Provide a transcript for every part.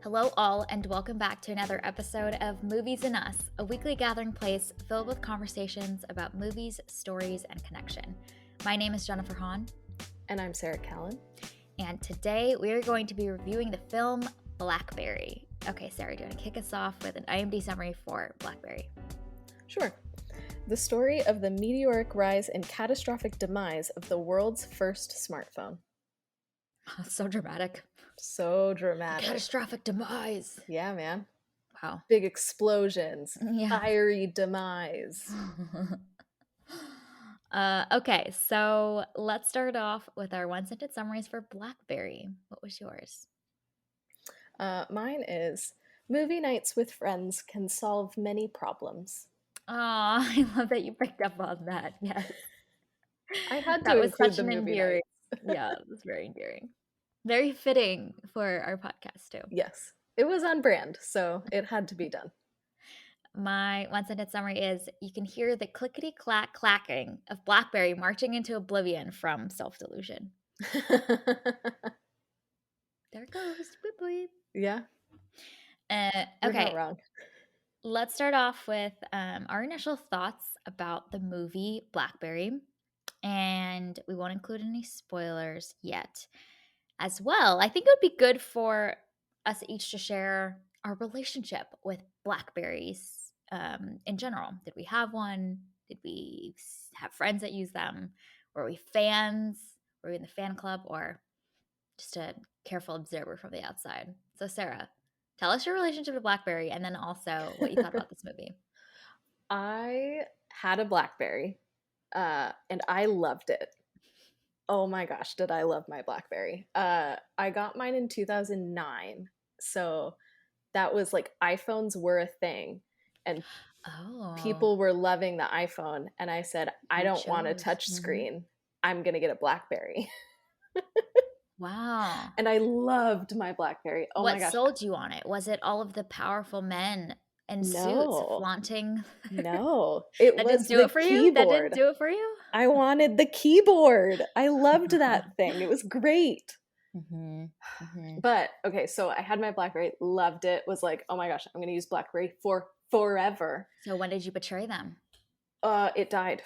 Hello, all, and welcome back to another episode of Movies and Us, a weekly gathering place filled with conversations about movies, stories, and connection. My name is Jennifer Hahn. And I'm Sarah Callan. And today we are going to be reviewing the film BlackBerry. Okay, Sarah, do you want to kick us off with an IMDb summary for BlackBerry? Sure. The story of the meteoric rise and catastrophic demise of the world's first smartphone. So dramatic. So dramatic. Catastrophic demise. Yeah, man. Wow. Big explosions. Yeah. Fiery demise. Okay, so let's start off with our one-sentence summaries for BlackBerry. What was yours? Mine is, movie nights with friends can solve many problems. Oh, I love that you picked up on that. Yes. I had That to was include such the an movie endearing. nights. Yeah, it was very endearing. Very fitting for our podcast, too. Yes. It was on brand, so it had to be done. My one-sentence summary is, you can hear the clickety-clack clacking of BlackBerry marching into oblivion from self-delusion. There it goes. Boop, boop. Yeah. Okay. You're not wrong. Let's start off with our initial thoughts about the movie BlackBerry, and we won't include any spoilers yet. As well, I think it would be good for us each to share our relationship with BlackBerries in general. Did we have one? Did we have friends that use them? Were we fans? Were we in the fan club? Or just a careful observer from the outside? So Sarah, tell us your relationship to BlackBerry and then also what you thought about this movie. I had a BlackBerry, and I loved it. Oh my gosh, did I love my BlackBerry. I got mine in 2009, so that was like iPhones were a thing, and people were loving the iPhone, and I said, I don't want a touch screen. I'm going to get a BlackBerry. Wow. And I loved my BlackBerry. Oh my gosh. What sold you on it? Was it all of the powerful men in suits flaunting? No, it That was didn't do the it for you? keyboard. That didn't do it for you? I wanted the keyboard. I loved that thing. It was great. But okay, so I had my BlackBerry, loved it, was like, oh my gosh, I'm going to use BlackBerry for forever. So when did you betray them? It died.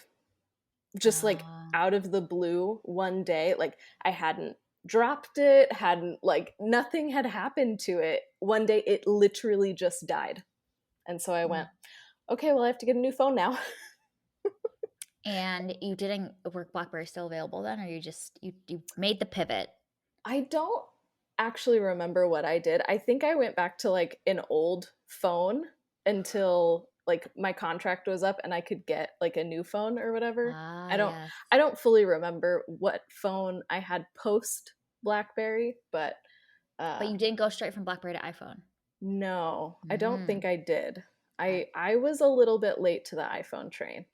Just like out of the blue one day. Like I hadn't dropped it, hadn't like nothing had happened to it. One day it literally just died. And so I went, okay, well I have to get a new phone now. And you didn't work BlackBerry still available then, or you just you made the pivot? I don't actually remember what I did. I think I went back to like an old phone until like my contract was up and I could get like a new phone or whatever. I don't fully remember what phone I had post BlackBerry, but you didn't go straight from BlackBerry to iPhone. No, I don't think I did. I was a little bit late to the iPhone train.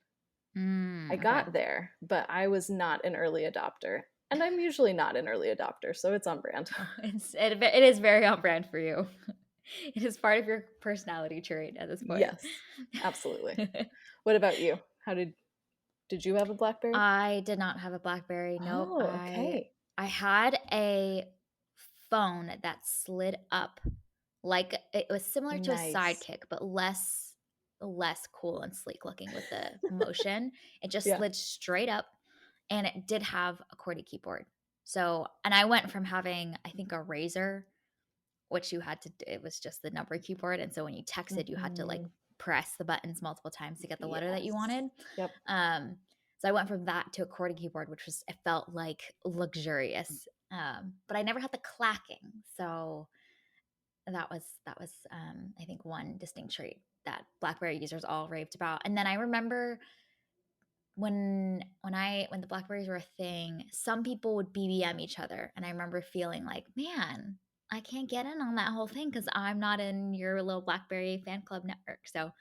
I got there, but I was not an early adopter. And I'm usually not an early adopter, so it's on brand. It is very on brand for you. It is part of your personality trait at this point. Yes, absolutely. What about you? Did you have a BlackBerry? I did not have a BlackBerry. Nope. Oh, okay. I had a phone that slid up, like it was similar to a Sidekick, but less cool and sleek looking with the motion. It just slid straight up, and it did have a QWERTY keyboard. So, and I went from having, I think, a Razor, which it was just the number keyboard, and so when you texted, you had to like press the buttons multiple times to get the letter that you wanted. Yep. So I went from that to a QWERTY keyboard, which it felt like luxurious. But I never had the clacking, so that was I think one distinct trait that BlackBerry users all raved about. And then I remember when the BlackBerries were a thing, some people would BBM each other, and I remember feeling like, man, I can't get in on that whole thing because I'm not in your little BlackBerry fan club network. So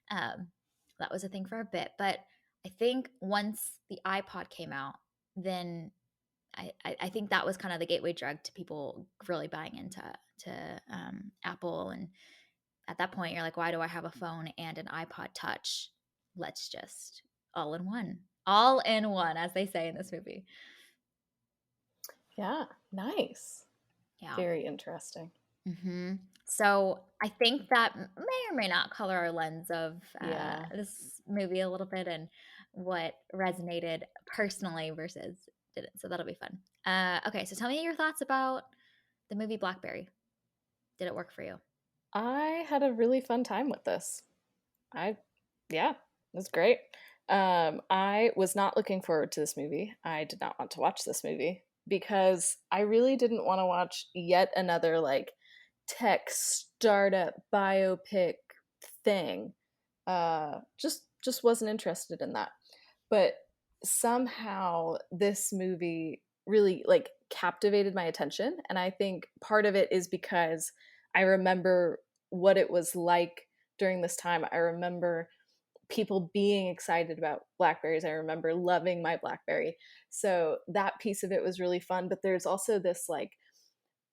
that was a thing for a bit. But I think once the iPod came out, then I think that was kind of the gateway drug to people really buying into Apple. And at that point, you're like, why do I have a phone and an iPod Touch? Let's just all in one, as they say in this movie. Yeah, nice. Yeah, very interesting. So I think that may or may not color our lens of Yeah. this movie a little bit and what resonated personally versus didn't. So that'll be fun. Okay, so tell me your thoughts about the movie Blackberry. Did it work for you? I had a really fun time with this. I Yeah, it was great. I was not looking forward to this movie. I did not want to watch this movie because I really didn't want to watch yet another like tech startup biopic thing. Just wasn't interested in that. But somehow this movie really like captivated my attention, and I think part of it is because I remember what it was like during this time. I remember people being excited about blackberries. I remember loving my blackberry. So that piece of it was really fun, but there's also this like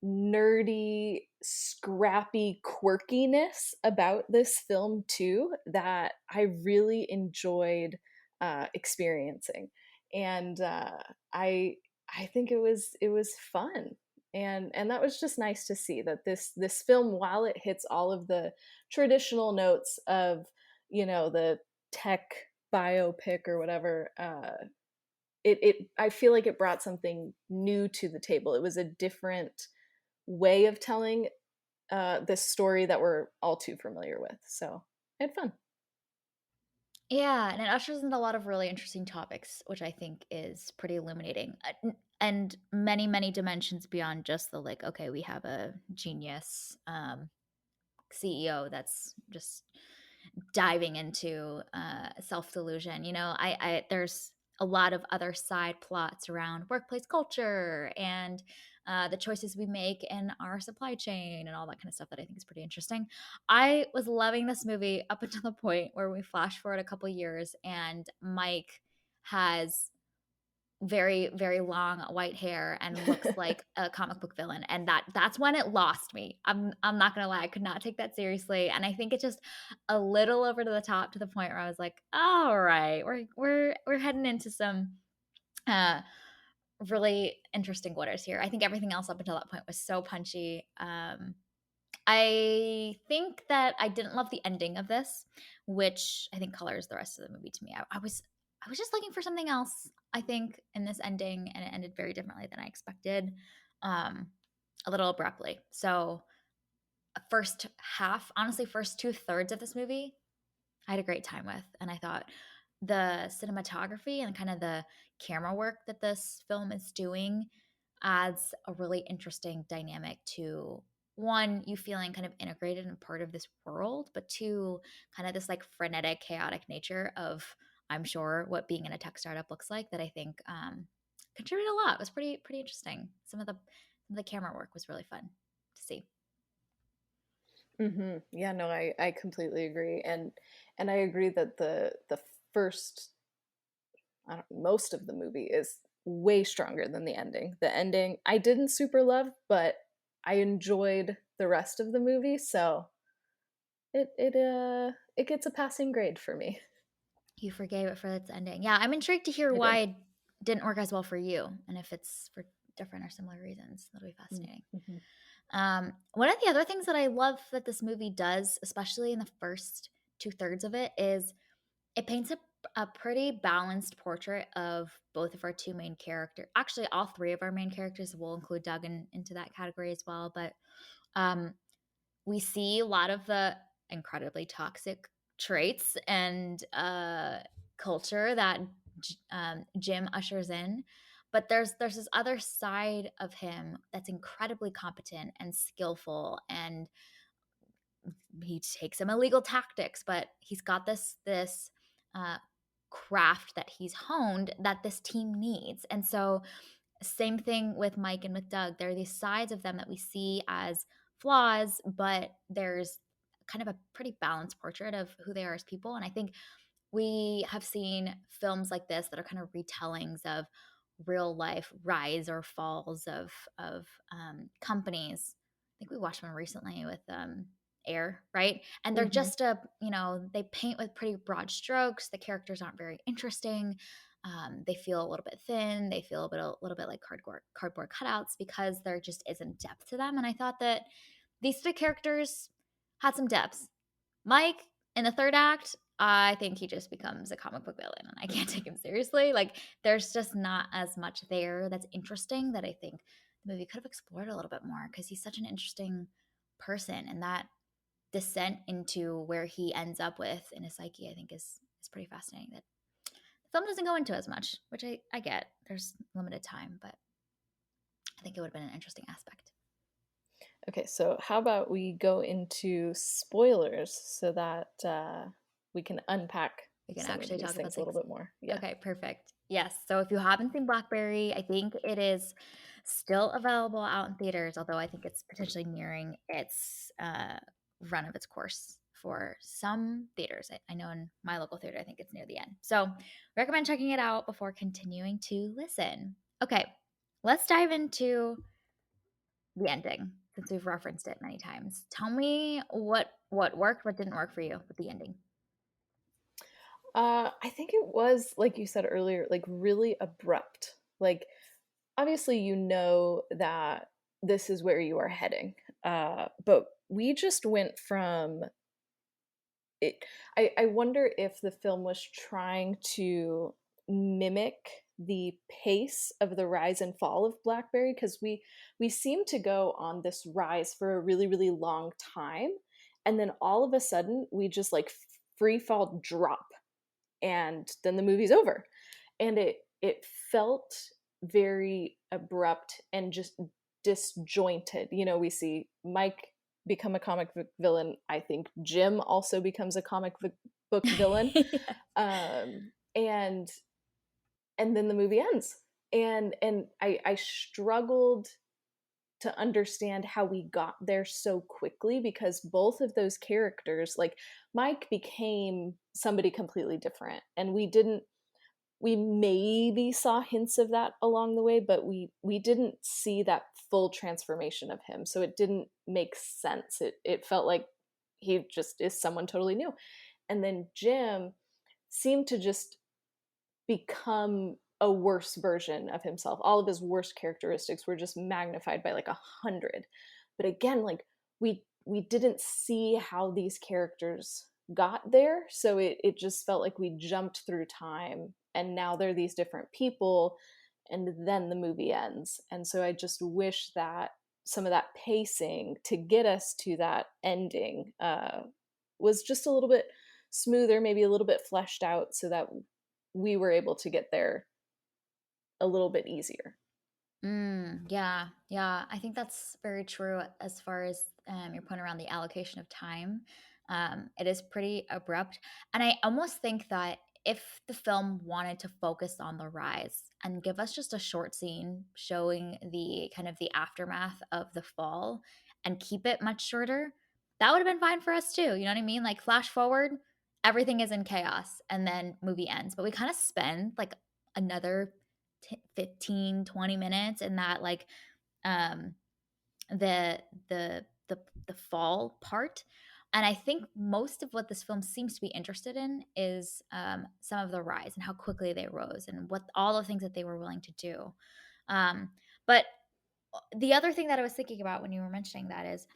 nerdy, scrappy quirkiness about this film too that I really enjoyed experiencing, and I think it was fun, and that was just nice to see that this film, while it hits all of the traditional notes of the tech biopic or whatever. It I feel like it brought something new to the table. It was a different way of telling this story that we're all too familiar with. So I had fun. Yeah, and it ushers in a lot of really interesting topics, which I think is pretty illuminating. And many, many dimensions beyond just the like, okay, we have a genius CEO that's just diving into self delusion. I there's a lot of other side plots around workplace culture and the choices we make in our supply chain and all that kind of stuff that I think is pretty interesting. I was loving this movie up until the point where we flash forward a couple years and Mike has very, very long white hair and looks like a comic book villain, and that's when it lost me. I'm not gonna lie, I could not take that seriously, and I think it's just a little over to the top to the point where I was like, "All right, we're heading into some, uh, really interesting waters here." I think everything else up until that point was so punchy. I think that I didn't love the ending of this, which I think colors the rest of the movie to me. I was just looking for something else, I think, in this ending, and it ended very differently than I expected, um, a little abruptly. So, first half, honestly, first two thirds of this movie, I had a great time with. And I thought the cinematography and kind of the camera work that this film is doing adds a really interesting dynamic to one, you feeling kind of integrated and part of this world, but two, kind of this like frenetic, chaotic nature of, I'm sure, what being in a tech startup looks like that I think contributed a lot. It was pretty interesting. Some of the camera work was really fun to see. Yeah, no, I completely agree, and I agree that the first, I don't, most of the movie is way stronger than the ending. The ending I didn't super love, but I enjoyed the rest of the movie, so it gets a passing grade for me. You forgave it for its ending. Yeah, I'm intrigued to hear I why did. it didn't work as well for you, and if it's for different or similar reasons. That'll be fascinating. Mm-hmm. One of the other things that I love that this movie does, especially in the first two thirds of it, is it paints a pretty balanced portrait of both of our two main characters. Actually, all three of our main characters. We'll include Doug into that category as well. But um, we see a lot of the incredibly toxic traits and culture that Jim ushers in. But there's this other side of him that's incredibly competent and skillful, and he takes some illegal tactics, but he's got this uh, craft that he's honed that this team needs. And so same thing with Mike and with Doug. There are these sides of them that we see as flaws, but there's kind of a pretty balanced portrait of who they are as people. And I think we have seen films like this that are kind of retellings of real life rise or falls of companies. I think we watched one recently with Air, right? And they're Mm-hmm. just they paint with pretty broad strokes. The characters aren't very interesting. They feel a little bit thin. They feel a little bit like cardboard cutouts because there just isn't depth to them. And I thought that these three characters had some depths. Mike in the third act, I think he just becomes a comic book villain and I can't take him seriously. Like there's just not as much there that's interesting that I think the movie could have explored a little bit more because he's such an interesting person and that descent into where he ends up with in his psyche, I think is pretty fascinating. That the film doesn't go into as much, which I get. There's limited time, but I think it would have been an interesting aspect. Okay, so how about we go into spoilers so that we can unpack We can some of actually these talk about things a little things. bit more? Yeah. Okay, perfect. Yes. So if you haven't seen Blackberry, I think it is still available out in theaters, although I think it's potentially nearing its run of its course for some theaters. I know in my local theater, I think it's near the end. So recommend checking it out before continuing to listen. Okay, let's dive into the ending since we've referenced it many times. Tell me what worked, what didn't work for you with the ending. I think it was, like you said earlier, like really abrupt. Like, obviously, you know that this is where you are heading. But we just went from it. I wonder if the film was trying to mimic the pace of the rise and fall of BlackBerry because we seem to go on this rise for a really really long time, and then all of a sudden we just like free fall drop, and then the movie's over, and it felt very abrupt and just disjointed. You know, we see Mike become a comic book villain. I think Jim also becomes a comic book villain, Yes. um, and then the movie ends. And I struggled to understand how we got there so quickly because both of those characters, like Mike became somebody completely different, and we maybe saw hints of that along the way, but we didn't see that full transformation of him, so it didn't make sense. It felt like he just is someone totally new. And then Jim seemed to just become a worse version of himself. All of his worst characteristics were just magnified by like 100. But again, like we didn't see how these characters got there, so it just felt like we jumped through time, and now they're these different people, and then the movie ends. And so I just wish that some of that pacing to get us to that ending was just a little bit smoother, maybe a little bit fleshed out, so that we were able to get there a little bit easier. Yeah, yeah. I think that's very true as far as your point around the allocation of time. It is pretty abrupt. And I almost think that if the film wanted to focus on the rise and give us just a short scene showing the kind of the aftermath of the fall and keep it much shorter, that would have been fine for us too. You know what I mean? Like flash forward, everything is in chaos and then movie ends. But we kind of spend like another 15, 20 minutes in that like um the the the the fall part. And I think most of what this film seems to be interested in is some of the rise and how quickly they rose and what all the things that they were willing to do. But the other thing that I was thinking about when you were mentioning that is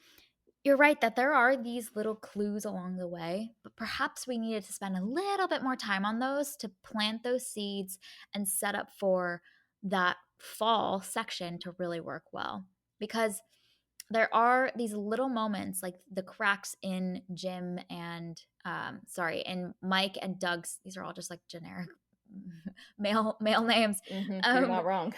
you're right that there are these little clues along the way, but perhaps we needed to spend a little bit more time on those to plant those seeds and set up for that fall section to really work well. Because there are these little moments like the cracks in Jim and in Mike and Doug's, these are all just like generic male names. You're Um, not wrong.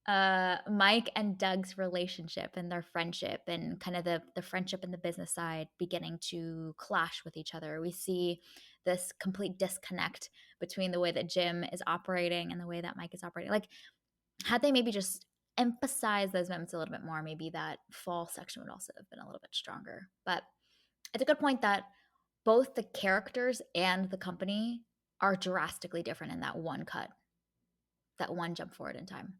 Mike and Doug's relationship and their friendship and kind of the friendship and the business side beginning to clash with each other. We see this complete disconnect between the way that Jim is operating and the way that Mike is operating. Like, had they maybe just emphasized those moments a little bit more, maybe that fall section would also have been a little bit stronger. But it's a good point that both the characters and the company are drastically different in that one cut, that one jump forward in time.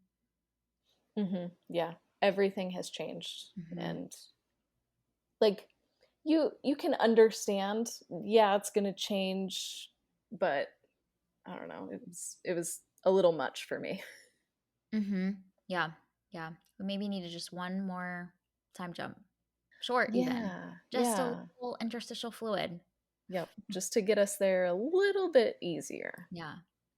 Yeah, everything has changed, Mm-hmm. and like you can understand. Yeah, it's gonna change, but I don't know. It was a little much for me. Mhm. Yeah. Yeah. We maybe needed just one more time jump. short even. Yeah, Just a yeah. little interstitial fluid. Yep, just to get us there a little bit easier. Yeah.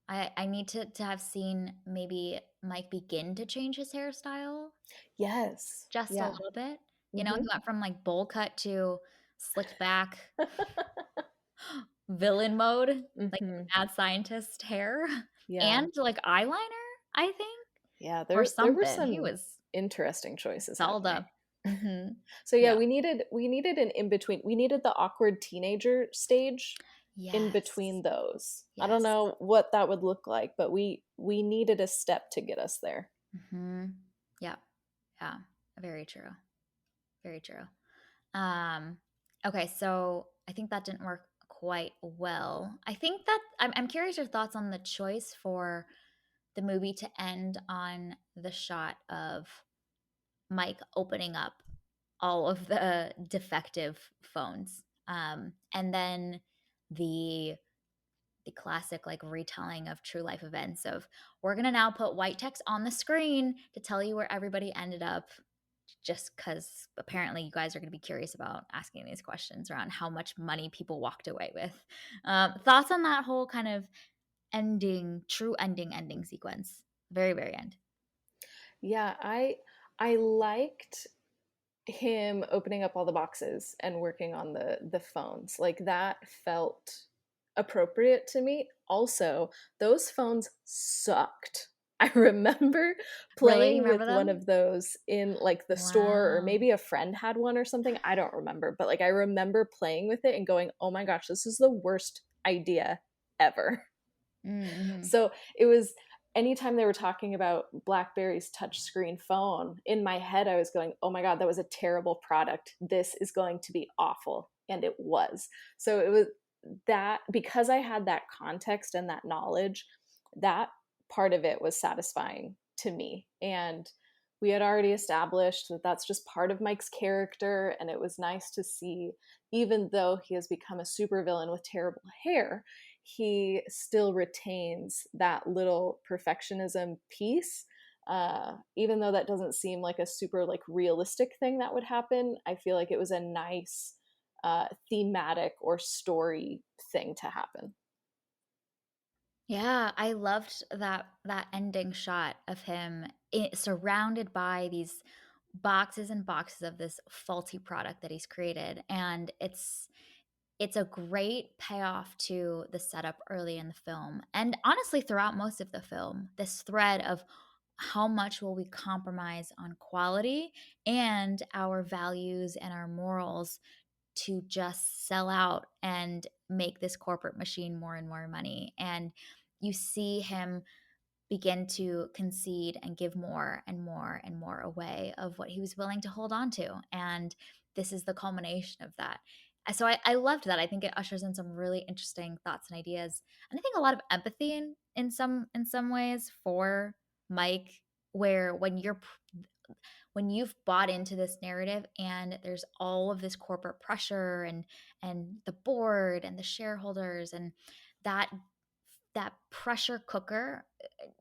I need to have seen maybe Mike begin to change his hairstyle Yes. just a Yeah. little bit. You know, he Mhm. went from, like, bowl cut to slicked back villain mode, like the Mhm. mad scientist hair, Yeah. and, like, eyeliner, I think, Yeah, or there were something. He some was interesting choices dolled happening. up. Mhm. So yeah, Yeah. we needed an in between. We needed the awkward teenager stage in Yes. between those. I don't Yes. know what that would look like, but we needed a step to get us there. Mhm. Yeah. Yeah. Very true. Very true. Um, okay, so I think that didn't work quite well. I think that I'm curious your thoughts on the choice for the movie to end on the shot of Mike opening up all of the defective phones. And then the the classic like retelling of true life events of we're going to now put white text on the screen to tell you where everybody ended up, just because apparently you guys are going to be curious about asking these questions around how much money people walked away with. Thoughts on that whole kind of ending sequence? Very, very end. Yeah, I liked him opening up all the boxes and working on the phones. Like that felt appropriate to me. Also, those phones sucked. I remember Really? You playing with remember one them? of those in like the store, or Wow. maybe a friend had one or something. I don't remember, but like I remember playing with it and going, "Oh my gosh, this is the worst idea ever." Mm-hmm. So it was anytime they were talking about BlackBerry's touchscreen phone, in my head, I was going, oh my God, that was a terrible product. This is going to be awful. And it was. So it was that, because I had that context and that knowledge, that part of it was satisfying to me. And we had already established that that's just part of Mike's character. And it was nice to see, even though he has become a supervillain with terrible hair, he still retains that little perfectionism piece. Even though that doesn't seem like a super like realistic thing that would happen, I feel like it was a nice thematic or story thing to happen. Yeah, I loved that ending shot of him surrounded by these boxes and boxes of this faulty product that he's created, and it's a great payoff to the setup early in the film, and honestly throughout most of the film, this thread of how much will we compromise on quality and our values and our morals to just sell out and make this corporate machine more and more money. And you see him begin to concede and give more and more and more away of what he was willing to hold on to. And this is the culmination of that. So I loved that. I think it ushers in some really interesting thoughts and ideas, and I think a lot of empathy in some ways for Mike, where when you've bought into this narrative and there's all of this corporate pressure and the board and the shareholders and that that pressure cooker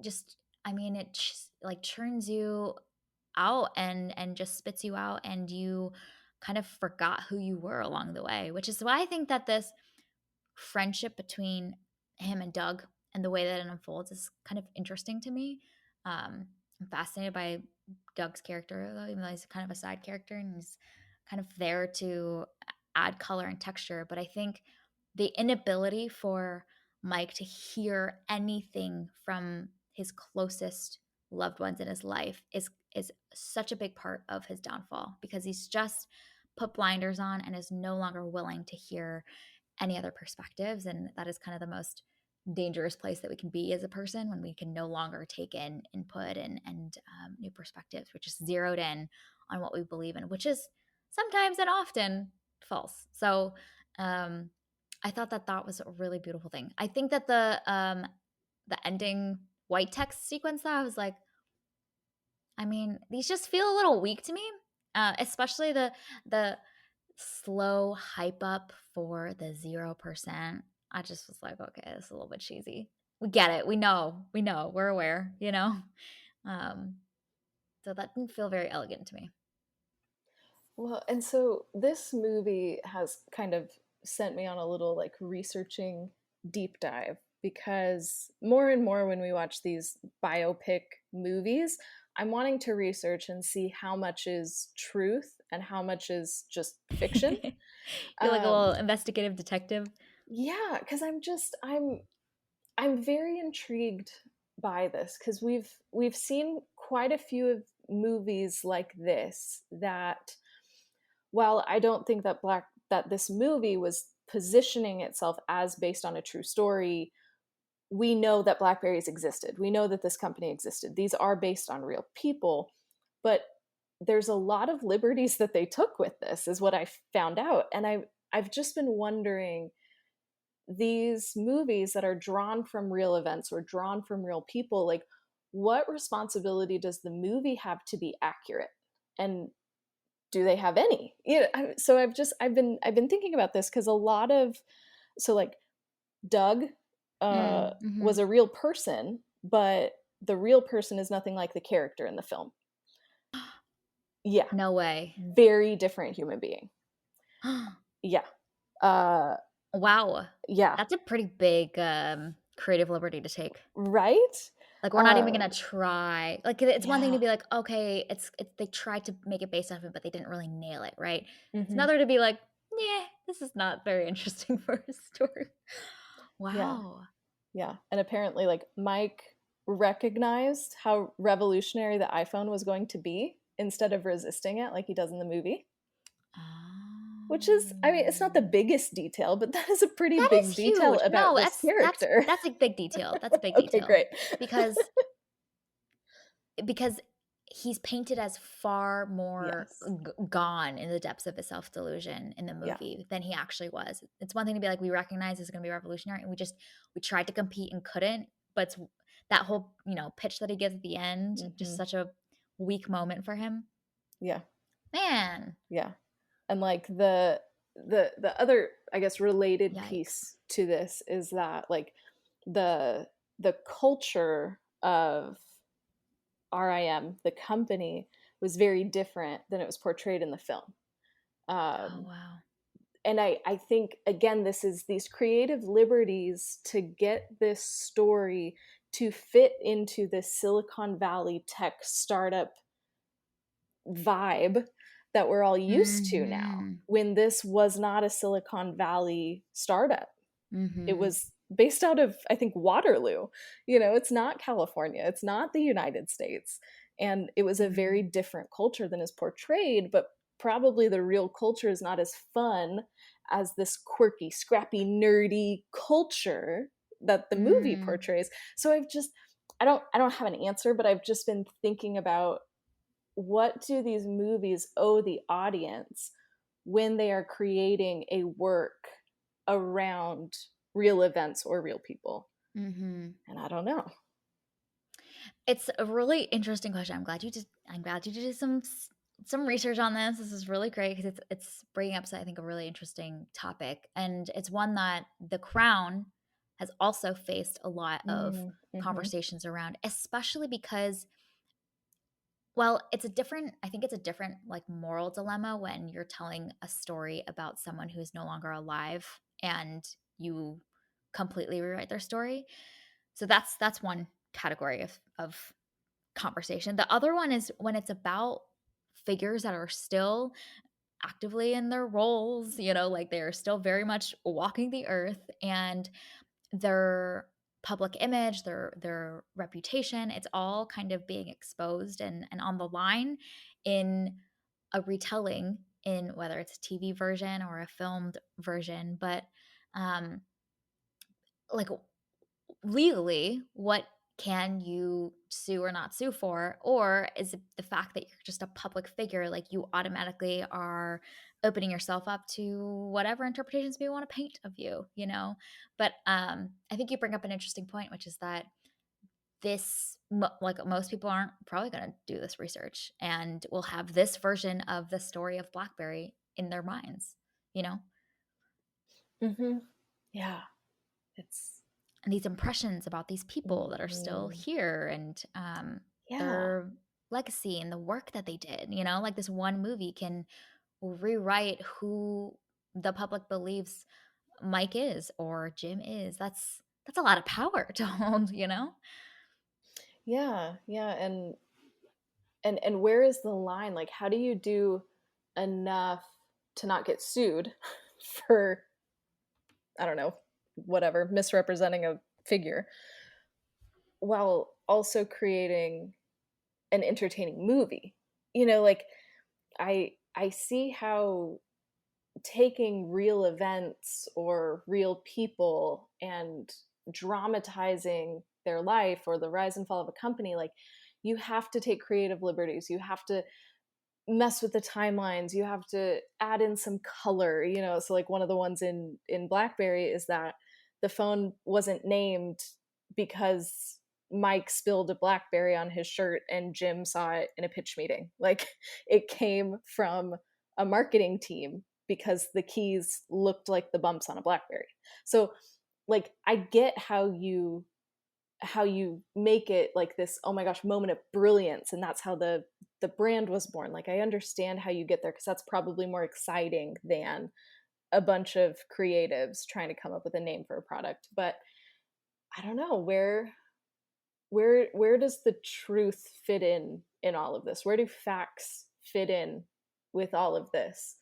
just, I mean, it just like churns you out and just spits you out, and you kind of forgot who you were along the way, which is why I think that this friendship between him and Doug and the way that it unfolds is kind of interesting to me. I'm fascinated by Doug's character, though, even though he's kind of a side character and he's kind of there to add color and texture. But I think the inability for Mike to hear anything from his closest loved ones in his life is such a big part of his downfall, because he's just put blinders on and is no longer willing to hear any other perspectives. And that is kind of the most dangerous place that we can be as a person, when we can no longer take in input and new perspectives, which is zeroed in on what we believe in, which is sometimes and often false. So um, I thought that that was a really beautiful thing. I think that the ending white text sequence, though, I was like, I mean, these just feel a little weak to me, especially the slow hype up for the 0%. I just was like, okay, this is a little bit cheesy. We get it. We know, we're aware, you know? Um, so that didn't feel very elegant to me. Well, and so this movie has kind of sent me on a little like researching deep dive because more and more when we watch these biopic movies, I'm wanting to research and see how much is truth and how much is just fiction. You're like a Um, little investigative detective. yeah, because I'm very intrigued by this because we've seen quite a few of movies like this that while I don't think that this movie was positioning itself as based on a true story, we know that Blackberries existed. We know that this company existed. These are based on real people, but there's a lot of liberties that they took with this is what I found out. And I've just been wondering, these movies that are drawn from real events or drawn from real people, like what responsibility does the movie have to be accurate? And do they have any? So I've been thinking about this because a lot of, so like Doug Mm, was mhm. a real person, but the real person is nothing like the character in the film. Yeah, No way. very different human being. Yeah, uh, Wow. yeah, That's a pretty big, creative liberty to take. right. Like, we're not even gonna Um, try like, it's one thing to yeah. be like, "Okay, it's they tried to make it based off it, but they didn't really nail it," right? It's Hmm. another to be like, "Yeah, this is not very interesting for a story." Yeah, Wow. yeah. And apparently, like Mike recognized how revolutionary the iPhone was going to be instead of resisting it like he does in the movie. Which is, I mean, it's not the Oh. biggest detail, but that is a pretty That big is detail huge. about No, this that's character. that's a big detail. That's a big Okay, detail great. because because he's painted as far more Yes. gone in the depths of his self-delusion in the Yeah. movie than he actually was. It's one thing to be like, we recognize this is going to be revolutionary, and we tried to compete and couldn't. But that whole pitch that he gives at the end, just Hmm. such a weak moment for him. Yeah. Man, Yeah. And like the other, I guess, related yikes. piece to this is that like the the culture of RIM, the company, was very different than it was portrayed in the film. Oh Um, wow. and I think again this is these creative liberties to get this story to fit into this Silicon Valley tech startup vibe that we're all used to now, Mhm. when this was not a Silicon Valley startup. It Mhm. was based out of, I think, Waterloo. It's not California, it's not the United States. And it was a very Mhm. different culture than is portrayed, but probably the real culture is not as fun as this quirky, scrappy, nerdy culture that the movie Mm. portrays. So I don't have an answer, but I've just been thinking about, what do these movies owe the audience when they are creating a work around real events or real people? Mhm. And I don't know. It's a really interesting question. I'm glad you did some research on this. This is really great because it's bringing up, I think, a really interesting topic, and it's one that The Crown has also faced a lot of Mm-hmm. conversations around, especially because, well, I think it's a different like moral dilemma when you're telling a story about someone who is no longer alive and you completely rewrite their story. So that's one category of conversation. The other one is when it's about figures that are still actively in their roles, like they're still very much walking the earth, and their public image, their reputation, it's all kind of being exposed and on the line in a retelling, in whether it's a TV version or a filmed version. But um like, legally, what can you sue or not sue for? Or is it the fact that you're just a public figure, like you automatically are opening yourself up to whatever interpretations we want to paint of you? But I think you bring up an interesting point, which is that like most people aren't probably going to do this research and will have this version of the story of BlackBerry in their minds, you know? Mm-hmm. Yeah. It's And these impressions about these people that are still mhm. here, and Yeah. their legacy and the work that they did, like this one movie can rewrite who the public believes Mike is or Jim is. That's a lot of power to hold, you know? Yeah, yeah, and where is the line? Like, how do you do enough to not get sued for, I don't know, whatever, misrepresenting a figure, while also creating an entertaining movie? Like, I see how taking real events or real people and dramatizing their life or the rise and fall of a company, like, you have to take creative liberties. You have to mess with the timelines. You have to add in some color, so like one of the ones in BlackBerry is that the phone wasn't named because Mike spilled a blackberry on his shirt and Jim saw it in a pitch meeting. Like, it came from a marketing team because the keys looked like the bumps on a blackberry. So, like, I get how you make it like this, oh my gosh, moment of brilliance, and that's how the brand was born. Like, I understand how you get there, because that's probably more exciting than a bunch of creatives trying to come up with a name for a product. But I don't know, where does the truth fit in all of this? Where do facts fit in with all of this,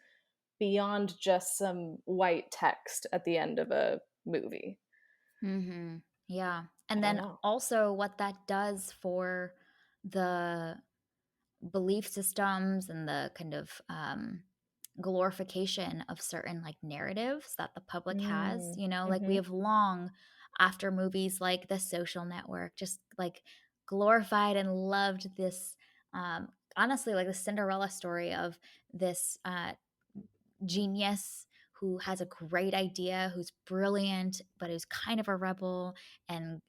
beyond just some white text at the end of a movie? Mhm. Yeah. I And don't then know. also what that does for the belief systems and the kind of glorification of certain like narratives that the public has, Mm, like we mhm. have long after movies like The Social Network just like glorified and loved this honestly like the Cinderella story of this genius who has a great idea, who's brilliant, but who's kind of a rebel and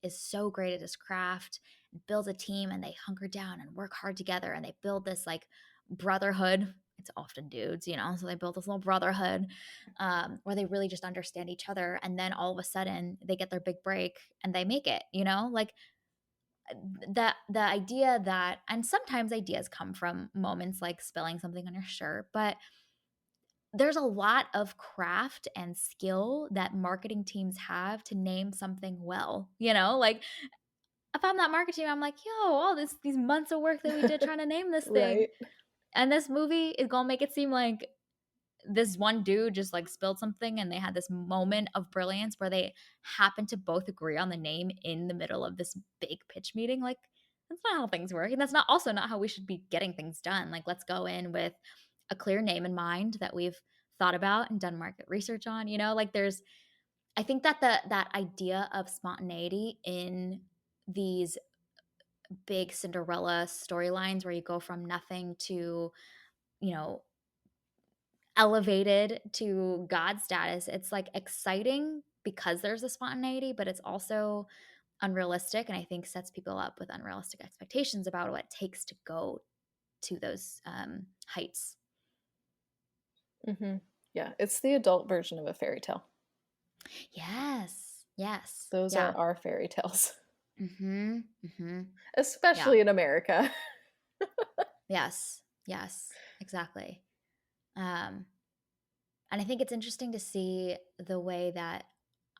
is so great at his craft, and builds a team and they hunker down and work hard together and they build this like brotherhood. It's often dudes, so they build this little brotherhood where they really just understand each other. And then all of a sudden they get their big break and they make it, like the idea that, and sometimes ideas come from moments like spilling something on your shirt, but there's a lot of craft and skill that marketing teams have to name something well, like, if I'm that marketing team, I'm like, "Yo, all these months of work that we did trying to name this thing, Right. and this movie is gonna make it seem like this one dude just, like, spilled something and they had this moment of brilliance where they happened to both agree on the name in the middle of this big pitch meeting." Like, that's not how things work, and that's not how we should be getting things done. Like, let's go in with a clear name in mind that we've thought about and done market research on, like there's I think that that idea of spontaneity in these big Cinderella storylines where you go from nothing to, you know, elevated to God status, it's like exciting because there's a spontaneity, but it's also unrealistic and I think sets people up with unrealistic expectations about what it takes to go to those heights. Mhm. Yeah, it's the adult version of a fairy tale. Yes. Yes. Those are Yeah. our fairy tales, Mhm. Mhm. Yeah. especially in America. Yes. Yes. Exactly. Um, and I think it's interesting to see the way that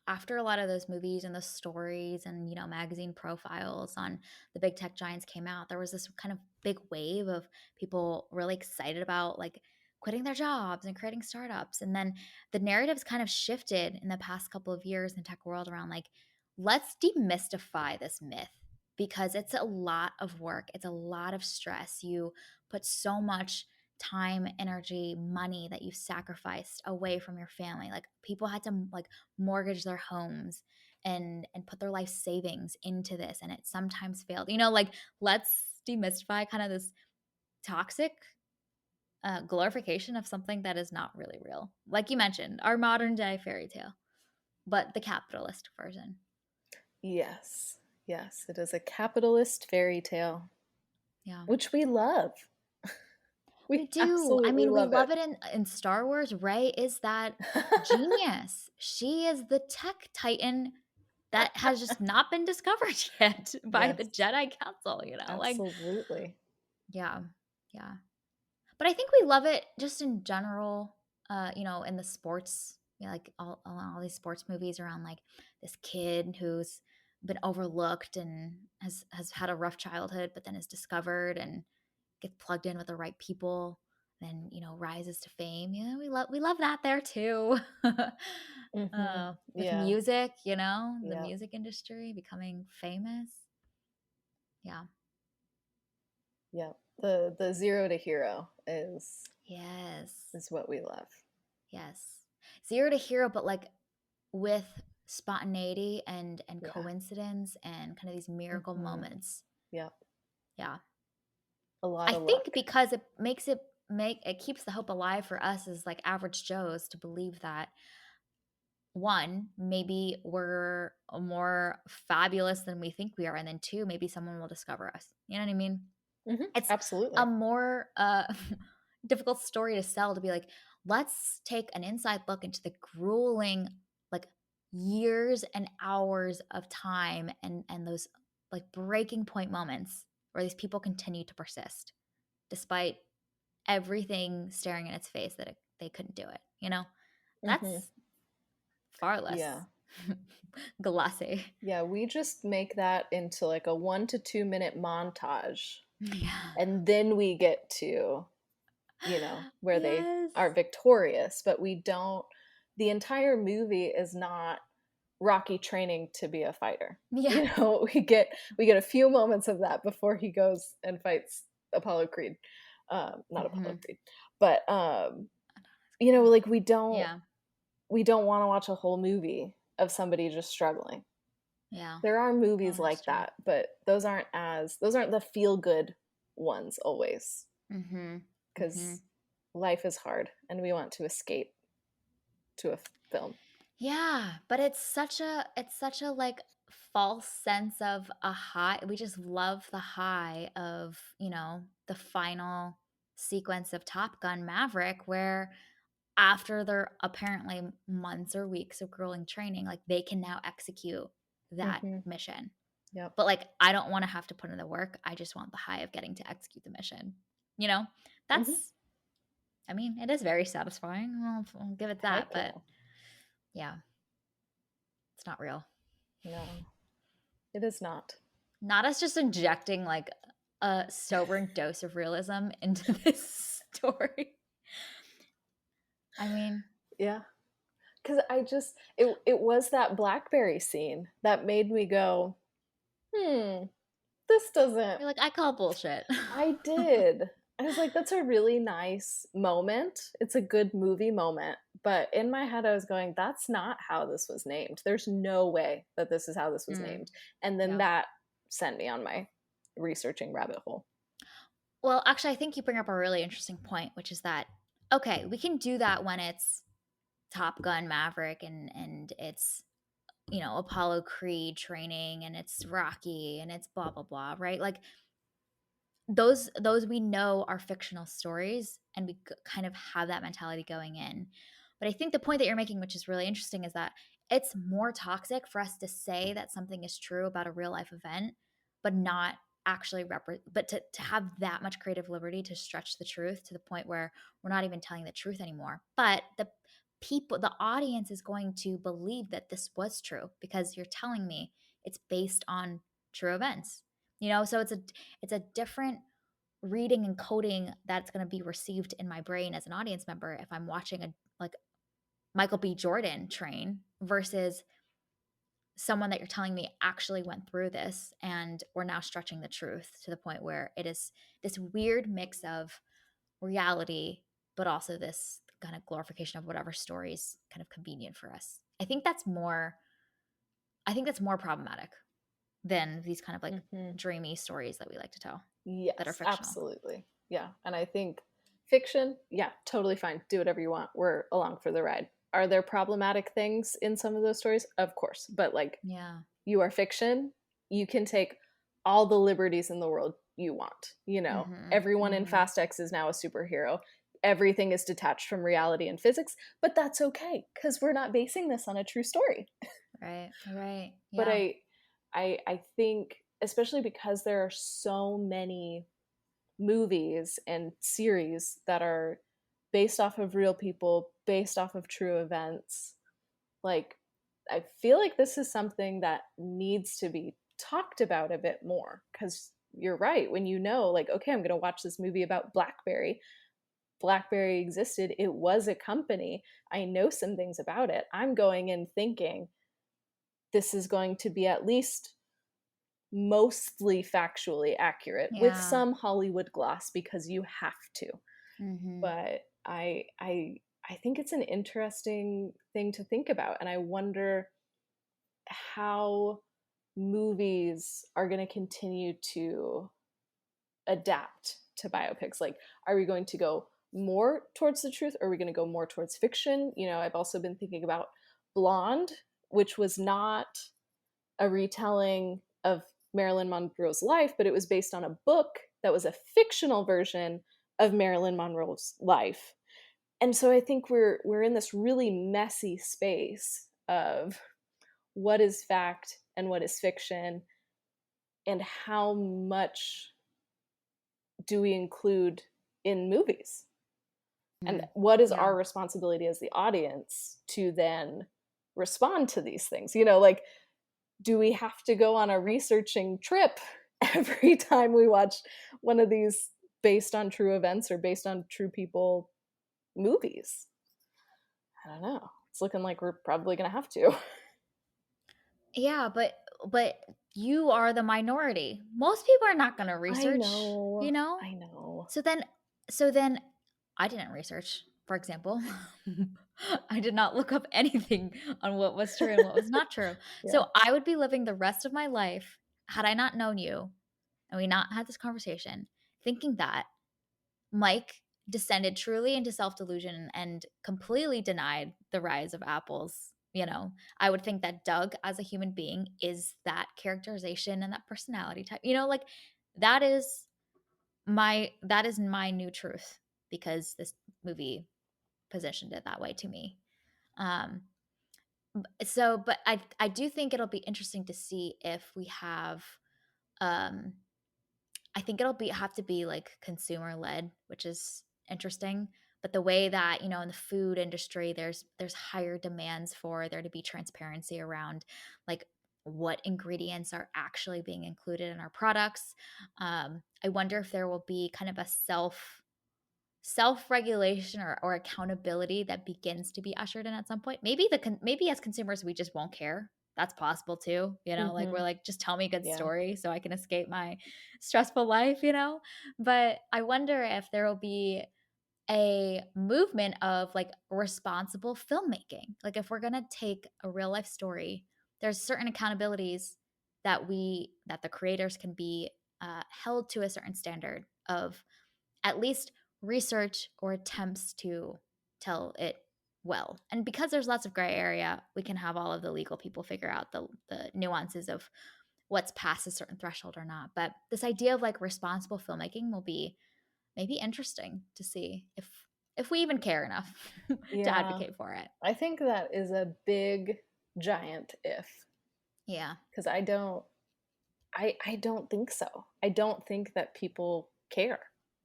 after a lot of those movies and the stories and magazine profiles on the big tech giants came out, there was this kind of big wave of people really excited about like quitting their jobs and creating startups. And then the narratives kind of shifted in the past couple of years in the tech world around like, let's demystify this myth because it's a lot of work. It's a lot of stress. You put so much time, energy, money that you sacrificed away from your family. Like people had to like mortgage their homes and put their life savings into this and it sometimes failed. Like let's demystify kind of this toxic glorification of something that is not really real. Like you mentioned, our modern day fairy tale, but the capitalist version. Yes. Yes, it is a capitalist fairy tale, Yeah. which we love. We We do. I absolutely mean, we love it. love it in Star Wars. Rey is that genius. She is the tech titan that has just not been discovered yet by the Yes, Jedi Council, like absolutely. yeah. Yeah. But I think we love it just in general, in the sports, like all these sports movies around like this kid who's been overlooked and has had a rough childhood, but then is discovered and gets plugged in with the right people, then rises to fame. We love that there too. Mm-hmm. With Yeah. music, the Yep. music industry becoming famous. Yeah. Yep. The zero to hero Yes. is what we love. Yes. Zero to hero, but like with spontaneity and Yeah. coincidence and kind of these miracle Mm-hmm. moments. Yep. Yeah. A lot I of think luck. because it keeps the hope alive for us as like average Joes to believe that one, maybe we're more fabulous than we think we are, and then two, maybe someone will discover us. You know what I mean? Hmm. It's a Absolutely. more difficult story to sell to be like, let's take an inside look into the grueling, like years and hours of time and those like breaking point moments where these people continue to persist despite everything staring in its face that they couldn't do it. Hmm. That's far Yeah. less glassy. Yeah. We just make that into like a 1 to 2 minute montage. Yeah. And then we get to, where they Yes. are victorious, but we don't, the entire movie is not Rocky training to be a fighter. Yeah. We get a few moments of that before he goes and fights Apollo Creed. Not Apollo Mhm. Creed, but like Yeah. we don't want to watch a whole movie of somebody just struggling. Yeah. There are movies No, that's like true. that, but those aren't the feel good ones always, Mhm. Mhm. because life is hard and we want to escape to a film. Yeah, but it's such a like false sense of a high. We just love the high of, the final sequence of Top Gun Maverick where after their apparently months or weeks of grueling training, like they can now execute that Hmm. mission. Yep. But like I don't want to have to put in the work. I just want the high of getting to execute the mission. You know? Hmm. That's I mean, it is very satisfying. I'll give it that, Heck but yeah. yeah, it's not real. No, it is not. Not us just injecting like a sobering dose of realism into this story. I mean, Yeah, because it was that BlackBerry scene that made me go, this doesn't. you're like, I call bullshit. I did. I was like, that's a really nice moment. It's a good movie moment. But in my head, I was going, that's not how this was named. There's no way that this is how this was Mm, named. And then yeah. that sent me on my researching rabbit hole. Well, actually, I think you bring up a really interesting point, which is that okay, we can do that when it's Top Gun Maverick and it's Apollo Creed training and it's Rocky and it's blah blah blah, right? Like those we know are fictional stories and we kind of have that mentality going in. But I think the point that you're making, which is really interesting, is that it's more toxic for us to say that something is true about a real life event but not actually but to have that much creative liberty to stretch the truth to the point where we're not even telling the truth anymore, but the audience is going to believe that this was true because you're telling me it's based on true events. So it's a different reading and coding that's going to be received in my brain as an audience member if I'm watching a like Michael B. Jordan train versus someone that you're telling me actually went through this and we're now stretching the truth to the point where it is this weird mix of reality but also this kind of glorification of whatever story is kind of convenient for us. I think that's more problematic than these kind of like Hmm. dreamy stories that we like to tell that are Yes, fictional. absolutely. Yeah. And I think fiction, yeah, totally fine. Do whatever you want. We're along for the ride. Are there problematic things in some of those stories? Of course. But like, Yeah. you are fiction. You can take all the liberties in the world you want. Mhm. Everyone in Mhm. Fast X is now a superhero. Everything is detached from reality and physics, but that's okay because we're not basing this on a true story. Right. Right. But Yeah. I think, especially because there are so many movies and series that are based off of real people, based off of true events. Like, I feel like this is something that needs to be talked about a bit more because you're right. When you know, like, okay, I'm going to watch this movie about BlackBerry. BlackBerry existed, it was a company. I know some things about it. I'm going in thinking this is going to be at least mostly factually accurate with Yeah. some Hollywood gloss because you have to. Mhm. But I think it's an interesting thing to think about, and I wonder how movies are going to continue to adapt to biopics. Like, are we going to go more towards the truth, or are we going to go more towards fiction? You know, I've also been thinking about Blonde, which was not a retelling of Marilyn Monroe's life, but it was based on a book that was a fictional version of Marilyn Monroe's life. And so I think we're in this really messy space of what is fact and what is fiction, and how much do we include in movies, and Mm. what is Yeah. our responsibility as the audience to then respond to these things. You know, like, do we have to go on a researching trip every time we watch one of these based on true events or based on true people movies? I don't know. It's looking like we're probably going to have to. Yeah, but you are the minority. Most people are not gonna I research, you know. know? I know. So then so then I didn't research, for example. I did not look up anything on what was true and what was not true. Yeah. So I would be living the rest of my life, had I not known you and we not had this conversation, thinking that Mike descended truly into self-delusion and completely denied the rise of apples. You know, I would think that Doug as a human being is that characterization and that personality type. You know, like that is my new truth because this movie positioned it that way to me. Um so but I do think it'll be interesting to see if we have um I think it'll be have to be like consumer led, which is interesting. But the way that, you know, in the food industry, there's higher demands for there to be transparency around like what ingredients are actually being included in our products. I wonder if there will be kind of a self-regulation or accountability that begins to be ushered in at some point. Maybe maybe as consumers we just won't care. That's possible too, you know, like we're Mhm. like just tell me a good Yeah. story so I can escape my stressful life, you know? But I wonder if there will be a movement of like responsible filmmaking. Like if we're going to take a real life story, there's certain accountabilities that the creators can be held to a certain standard of at least research or attempts to tell it well. And because there's lots of gray area, we can have all of the legal people figure out the nuances of what's past a certain threshold or not. But this idea of like responsible filmmaking will be maybe interesting to see if we even care enough to Yeah. advocate for it. I think that is a big giant if, Yeah. because I don't think so. I don't think that people care.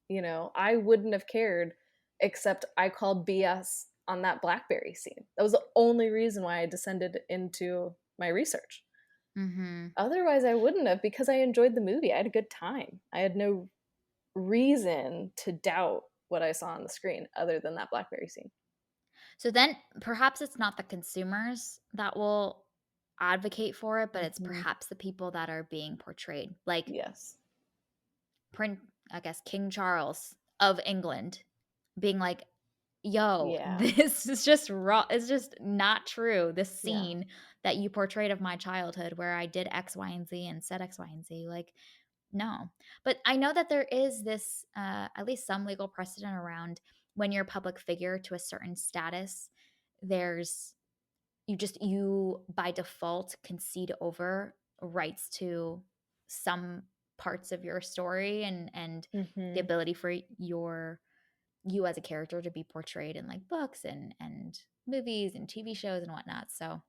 You know, I wouldn't have cared except I called BS on that BlackBerry scene. That was the only reason why I descended into my research. Mhm. Otherwise, I wouldn't have, because I enjoyed the movie. I had a good time. I had no reason to doubt what I saw on the screen other than that BlackBerry scene. So then perhaps it's not the consumers that will advocate for it, but it's Hmm. perhaps the people that are being portrayed. Like Yes. Prince, I guess King Charles of England being like, "Yo, Yeah. this is just raw. It's just not true. This Yeah. scene that you portrayed of my childhood where I did X, Y, and Z and said X, Y, and Z, like, no." But I know that there is this, at least some legal precedent around when you're a public figure to a certain status. There's you by default concede over rights to some parts of your story and the Hmm. ability for you as a character to be portrayed in like books and movies and TV shows and whatnot. So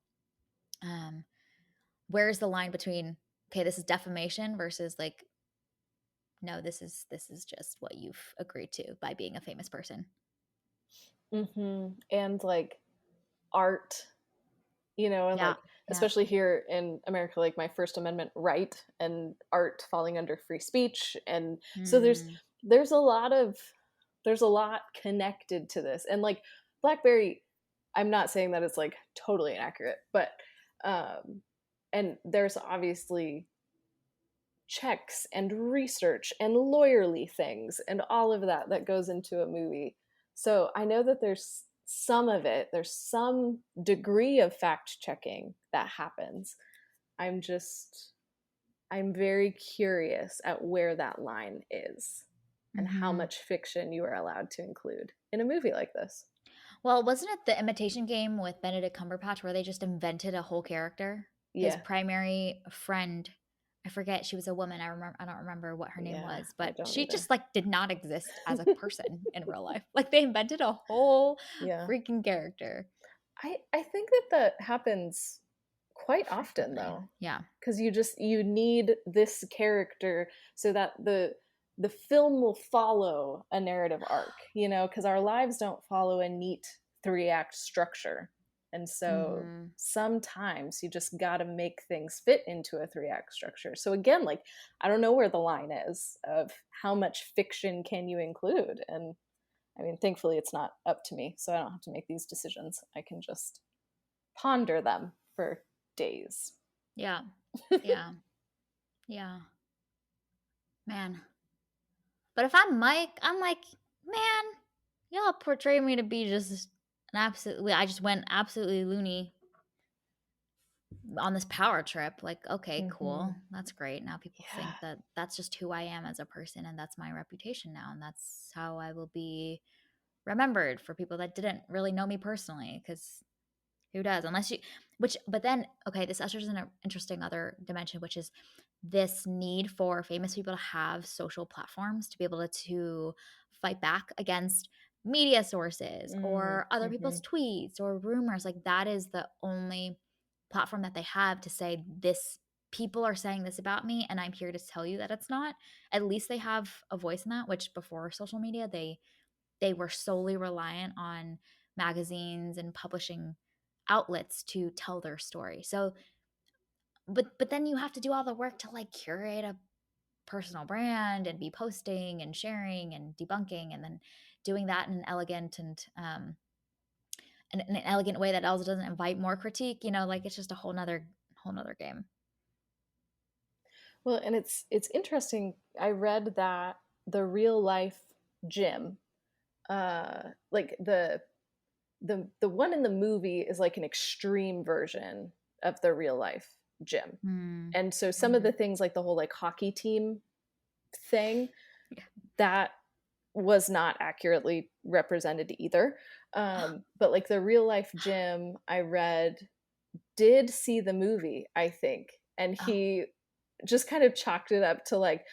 where's the line between okay, this is defamation versus like no, this is just what you've agreed to by being a famous person. And like art, and Yeah, like yeah. especially here in America, like my First Amendment right and art falling under free speech, and so Mm, there's a lot of there's a lot connected to this, and like BlackBerry, I'm not saying that it's like totally inaccurate, but um, and there's obviously checks and research and lawyerly things and all of that that goes into a movie. So I know that there's some degree of fact checking that happens. I'm just, I'm very curious at where that line is and how mhm. much fiction you are allowed to include in a movie like this. Well, wasn't it The Imitation Game with Benedict Cumberbatch where they just invented a whole character? His Yeah. primary friend, I forget, she was a woman. I don't remember what her name Yeah, was, I but don't she either. just like did not exist as a person in real life. Like they invented a whole Yeah. freaking character. I think that that happens quite often Frequently. though, Yeah. because you need this character so that the film will follow a narrative arc, because our lives don't follow a neat 3-act structure, and so Mhm. sometimes you just got to make things fit into a 3-act structure. So again, like I don't know where the line is of how much fiction can you include, and I mean, thankfully, it's not up to me, so I don't have to make these decisions. I can just ponder them for days. Yeah. Yeah. Yeah. Man. But if I'm Mike, I'm like, man, y'all portray me to be just an absolutely, I just went absolutely loony on this power trip. Like, okay, Mm-hmm. cool. That's great. Now people Yeah. think that that's just who I am as a person and that's my reputation now. And that's how I will be remembered for people that didn't really know me personally. Because who does? Unless you, which, but then, okay, this ushers in an interesting other dimension, which is this need for famous people to have social platforms to be able to fight back against media sources or other Mm-hmm. people's tweets or rumors. Like, that is the only platform that they have to say, this people are saying this about me, and I'm here to tell you that it's not. At least they have a voice in that, which before social media, they were solely reliant on magazines and publishing outlets to tell their story. So, but then you have to do all the work to like curate a personal brand and be posting and sharing and debunking and then doing that in an elegant and in an elegant way that also doesn't invite more critique. Like it's just a whole nother game. Well, and it's interesting. I read that the real life Jim, like the one in the movie is like an extreme version of the real life Jim. Mm. And so some of Mm. the things like the whole like hockey team thing, Yeah. that was not accurately represented either. But like the real life Jim, I read, did see the movie, I think, and Oh. he just kind of chalked it up to like,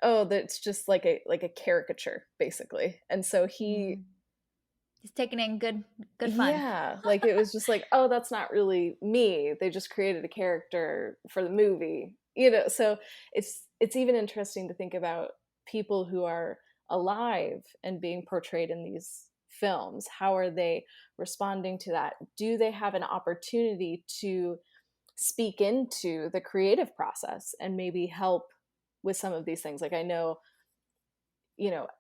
oh, that's just like a caricature, basically. And so he, Mm. He's taking it in good fun. yeah, like it was just like, oh, that's not really me. They just created a character for the movie, So it's even interesting to think about people who are alive and being portrayed in these films. How are they responding to that? Do they have an opportunity to speak into the creative process and maybe help with some of these things? Like I know,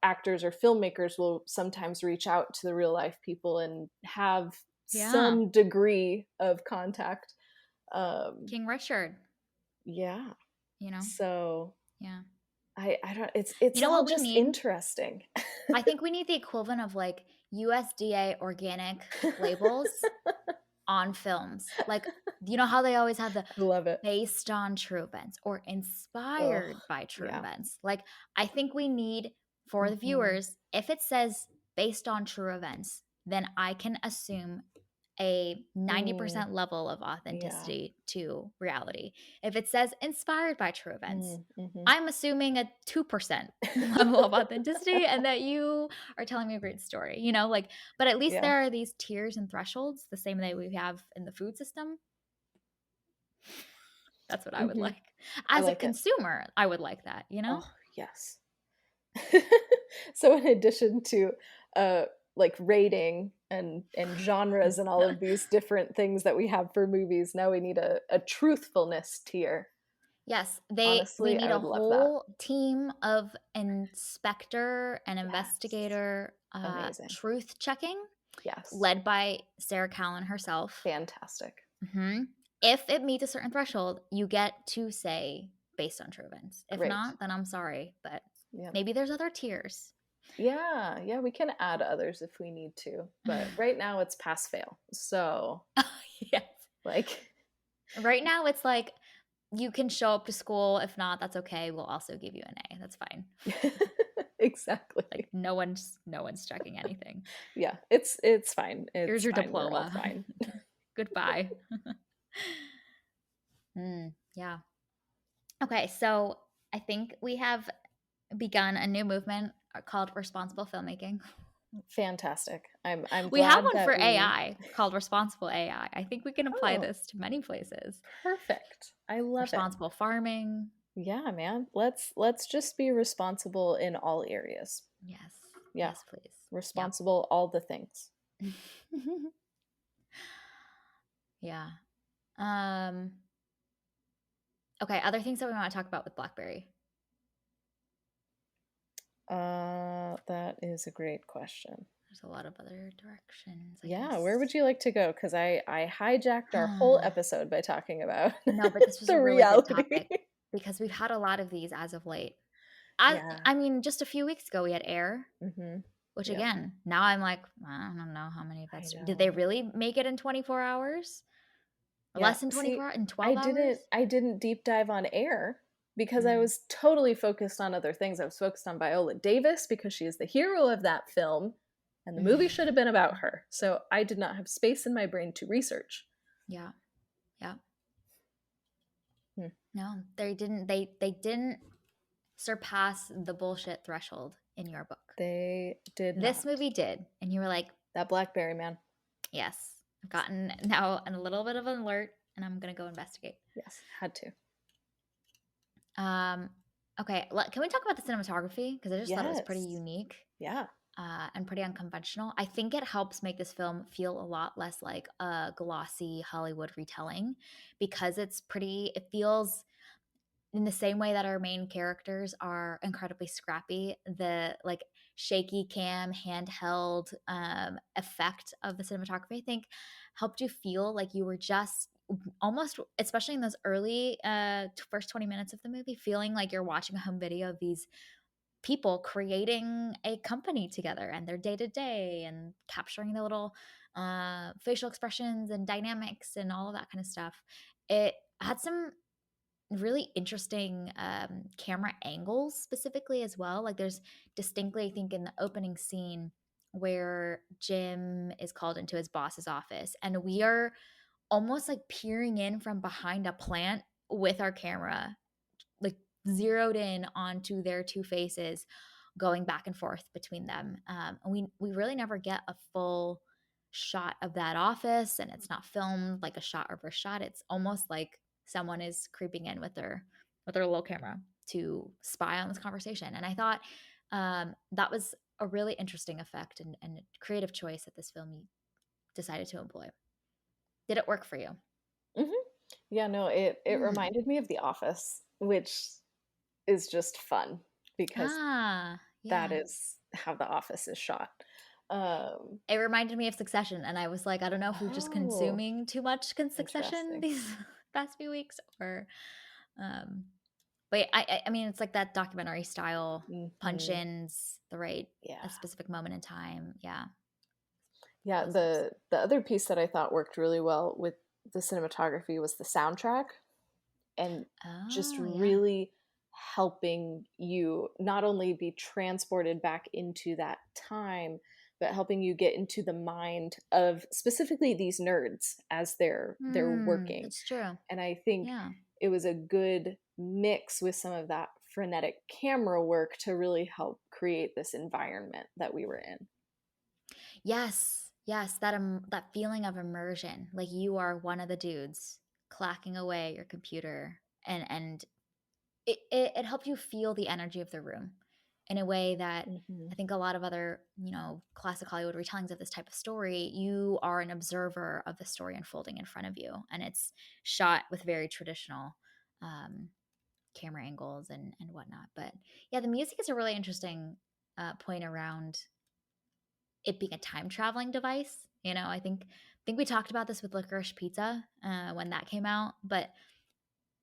actors or filmmakers will sometimes reach out to the real life people and have Yeah. some degree of contact. Um, King Richard, yeah. you know? So Yeah. I don't. You It's know all what we just need? interesting. I think we need the equivalent of like USDA organic labels on films. Like, you know how they always have the I love it. based on true events or Oh, inspired by true yeah. events? Like, I think we need for the Hmm. viewers, if it says based on true events, then I can assume a Mm, 90% level of yeah. authenticity to reality. If it says inspired by true events, Mm-hmm. I'm assuming a 2% level of authenticity and that you are telling me a great story, like, but at least Yeah. there are these tiers and thresholds, the same way we have in the food system. That's what I would Hmm. like. I As a like it. consumer, I would like that, Oh, yes. So in addition to uh like rating and genres and all of these different things that we have for movies, now we need a truthfulness tier. Yes, we Honestly, need I a would love that. whole team of inspector and Yes. investigator, Amazing. truth checking, Yes. led by Sarah Callan herself. Fantastic. Mhm. If it meets a certain threshold, you get to say based on true events. If Great. not, then I'm sorry, but Yeah. maybe there's other tiers. Yeah, yeah, we can add others if we need to, but right now it's pass fail. So, Yes. like Right now, it's like you can show up to school. If not, that's okay. We'll also give you an A. That's fine. Like exactly. no one's checking anything. Yeah, it's fine. Here's It's your fine. We're all diploma. fine. Goodbye. Yeah. Okay, so I think we have begun a new movement called responsible filmmaking. Fantastic. I'm We have glad one for that we AI called responsible AI. I think we can apply Oh, this to many places. perfect. I love it. Responsible farming. Yeah, man. Let's just be responsible in all areas. Yes. Yeah. Yes, please. Yep. Responsible all the things. Yeah. Um, okay, other things that we want to talk about with BlackBerry. That is a great question. There's a lot of other directions, I Yeah, where would guess. you like to go? Because I hijacked our whole episode by talking about No, but this was a the really good reality. topic because we've had a lot of these as of late. I Yeah. I mean, just a few weeks ago we had Air, Mhm. which Yep. again, now I'm like, I don't know how many of I that's did they know. really make it in 24 hours? Or Yeah. less than See, 24 hours? In I 12 didn't hours? I didn't deep dive on Air because I Mm, was totally focused on other things. I was focused on Viola Davis because she is the hero of that film and the movie should have been about her. So I did not have space in my brain to research. yeah, yeah. Hmm. No, they didn't surpass the bullshit threshold in your book. They did This not. movie did, and you were like, That BlackBerry man. yes, I've gotten now a little bit of an alert, and I'm gonna go investigate. Yes, had to. Um, okay, can we talk about the cinematography? Because I just thought it was pretty Yes. unique. Yeah. And pretty unconventional. I think it helps make this film feel a lot less like a glossy Hollywood retelling because it feels in the same way that our main characters are incredibly scrappy. The like shaky cam, handheld effect of the cinematography, I think, helped you feel like you were just almost, especially in those early first 20 minutes of the movie, feeling like you're watching a home video of these people creating a company together and their day to day and capturing the little facial expressions and dynamics and all of that kind of stuff. It had some really interesting camera angles specifically as well. Like there's distinctly, I think, in the opening scene where Jim is called into his boss's office and we are almost like peering in from behind a plant with our camera, like zeroed in onto their two faces going back and forth between them. And we really never get a full shot of that office, and it's not filmed like a shot over shot. It's almost like someone is creeping in with their little camera to spy on this conversation. And I thought that was a really interesting effect and creative choice that this film decided to employ. Did it work for you? Mhm. Yeah, no, it Hmm. reminded me of The Office, which is just fun because Ah, that yeah. is how The Office is shot. Um, It reminded me of Succession, and I was like, I don't know if we're just oh, consuming too much Succession interesting. these past few weeks, or, um, but I mean, it's like that documentary style Mhm. punch-ins, the right, Yeah. a specific moment in time. Yeah, Yeah, close-ups. the other piece that I thought worked really well with the cinematography was the soundtrack and just Oh yeah. really helping you not only be transported back into that time, but helping you get into the mind of specifically these nerds as they're working. That's true. And I think Yeah. it was a good mix with some of that frenetic camera work to really help create this environment that we were in. Yes, yes, that feeling of immersion, like you are one of the dudes clacking away at your computer, and it helped you feel the energy of the room. in a way that Mhm. I think a lot of other, classic Hollywood retellings of this type of story, you are an observer of the story unfolding in front of you. And it's shot with very traditional um, camera angles and whatnot. But yeah, the music is a really interesting point around it being a time traveling device. I think we talked about this with Licorice Pizza when that came out, but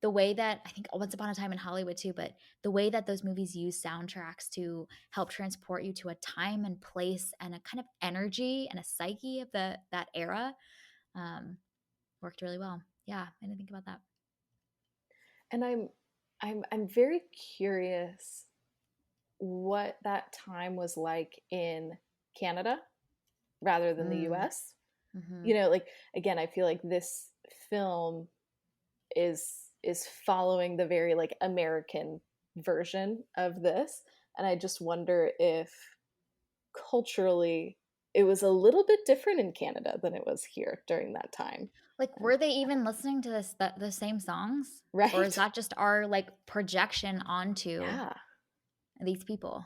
the way that I think Once Upon a Time in Hollywood too, but the way that those movies use soundtracks to help transport you to a time and place and a kind of energy and a psyche of that era um, worked really well. Yeah, I didn't think about that. And I'm very curious what that time was like in Canada rather than the Mm, US. hmm. Like, again, I feel like this film is following the very like American version of this, and I just wonder if culturally it was a little bit different in Canada than it was here during that time. Like, Um, were they even listening to the same songs, or is right? that just our like projection onto Yeah. these people?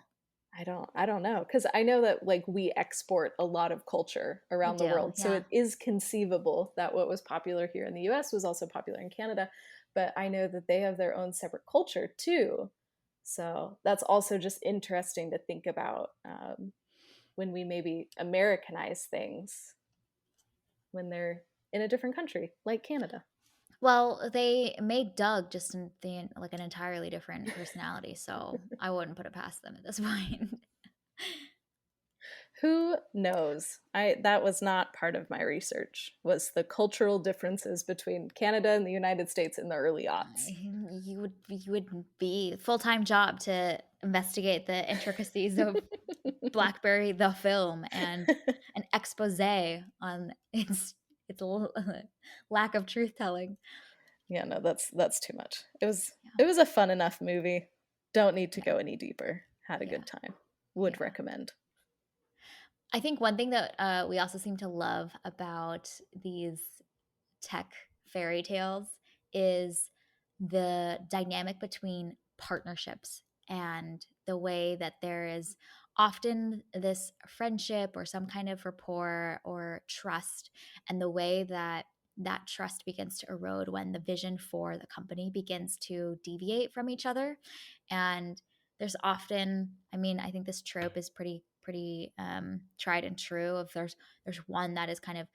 I don't know, cuz I know that like we export a lot of culture We around the do, world. So yeah. it is conceivable that what was popular here in the US was also popular in Canada, but I know that they have their own separate culture too. So that's also just interesting to think about when we maybe Americanize things when they're in a different country like Canada. Well, they made Doug just like an entirely different personality, so I wouldn't put it past them at this point. Who knows? I That was not part of my research. Was the cultural differences between Canada and the United States in the early aughts. You would be full-time job to investigate the intricacies of BlackBerry the film and an expose on its lack of truth telling. Yeah, no, that's too much. It was Yeah, it was a fun enough movie. Don't need to yeah, go any deeper. Had a yeah, good time. Would yeah. recommend. I think one thing that we also seem to love about these tech fairy tales is the dynamic between partnerships and the way that there is often this friendship or some kind of rapport or trust, and the way that that trust begins to erode when the vision for the company begins to deviate from each other. And there's often, I mean, I think this trope is pretty tried and true. If there's one that is kind of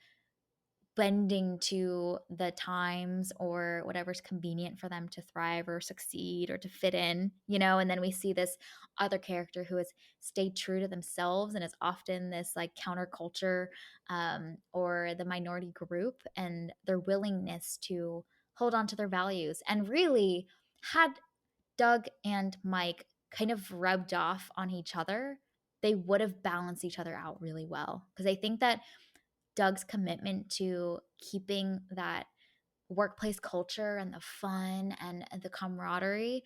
bending to the times or whatever's convenient for them to thrive or succeed or to fit in, and then we see this other character who has stayed true to themselves and is often this like counterculture or the minority group, and their willingness to hold on to their values. And really, had Doug and Mike kind of rubbed off on each other, they would have balanced each other out really well. Because I think that Doug's commitment to keeping that workplace culture and the fun and the camaraderie